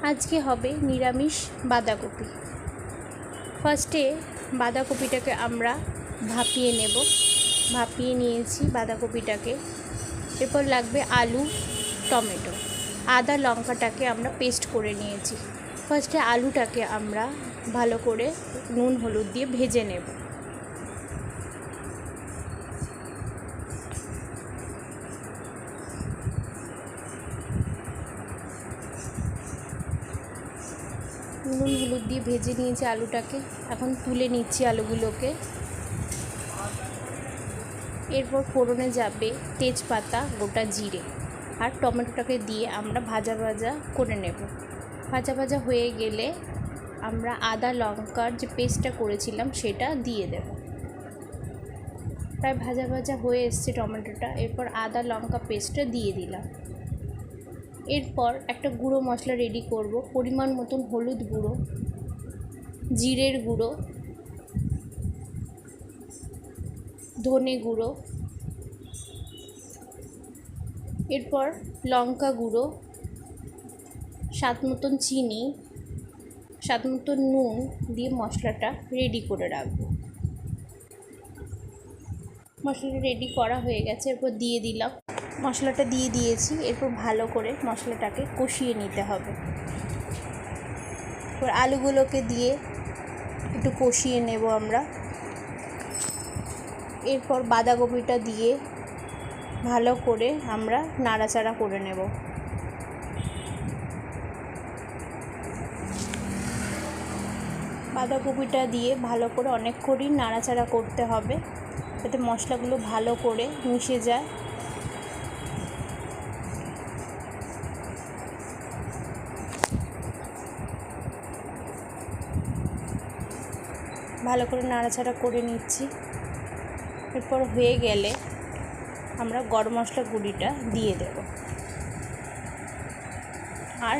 আজকে হবে নিরামিষ বাঁধাকপি। ফার্স্টে বাঁধাকপিটাকে আমরা ভাপিয়ে নেব। ভাপিয়ে নিয়েছি বাঁধাকপিটাকে। এরপর লাগবে আলু, টমেটো, আদা, লঙ্কাটাকে আমরা পেস্ট করে নিয়েছি। ফার্স্টে আলুটাকে আমরা ভালো করে নুন হলুদ দিয়ে ভেজে নেব। নুন হলুদ দিয়ে ভেজে নিয়েছি আলুটাকে। এখন তুলে নিচ্ছি আলুগুলোকে। এরপর ফোড়নে যাবে তেজপাতা, গোটা জিরে আর টমেটোটাকে দিয়ে আমরা ভাজা ভাজা করে নেব। ভাজা ভাজা হয়ে গেলে আমরা আদা লঙ্কার যে পেস্টটা করেছিলাম সেটা দিয়ে দেব। প্রায় ভাজা ভাজা হয়ে এসছে টমেটোটা। এরপর আদা লঙ্কা পেস্টটা দিয়ে দিলাম। এরপর একটা গুঁড়ো মশলা রেডি করব। পরিমাণ মতন হলুদ গুঁড়ো, জিরের গুঁড়ো, ধনে গুঁড়ো, এরপর লঙ্কা গুঁড়ো, স্বাদ মতন চিনি, স্বাদ মতন নুন দিয়ে মশলাটা রেডি করে রাখবো। মশলাটা রেডি করা হয়ে গেছে। এরপর দিয়ে দিলাম, মশলাটা দিয়ে দিয়েছি। এরপর ভালো করে মশলাটাকে কষিয়ে নিতে হবে। এরপর আলুগুলোকে দিয়ে একটু কষিয়ে নেব আমরা। এরপর বাঁধাকপিটা দিয়ে ভালো করে আমরা নাড়াচাড়া করে নেব। বাঁধাকপিটা দিয়ে ভালো করে অনেকক্ষণই নাড়াচাড়া করতে হবে যাতে মশলাগুলো ভালো করে মিশে যায়। ভালো করে নাড়াচাড়া করে নিচ্ছি। এরপর হয়ে গেলে আমরা গরম মশলা গুঁড়িটা দিয়ে দেব আর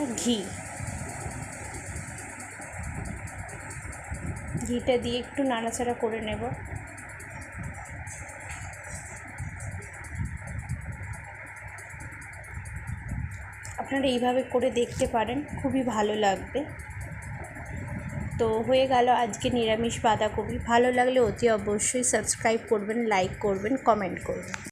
ঘিটা দিয়ে একটু নাড়াচাড়া করে নেব। আপনারা এইভাবে করে দেখতে পারেন, খুবই ভালো লাগবে। তো হয়ে গেল আজকে নিরামিষ বাঁধাকপি। ভালো লাগলে অতি অবশ্যই সাবস্ক্রাইব করবেন, লাইক করবেন, কমেন্ট করবেন।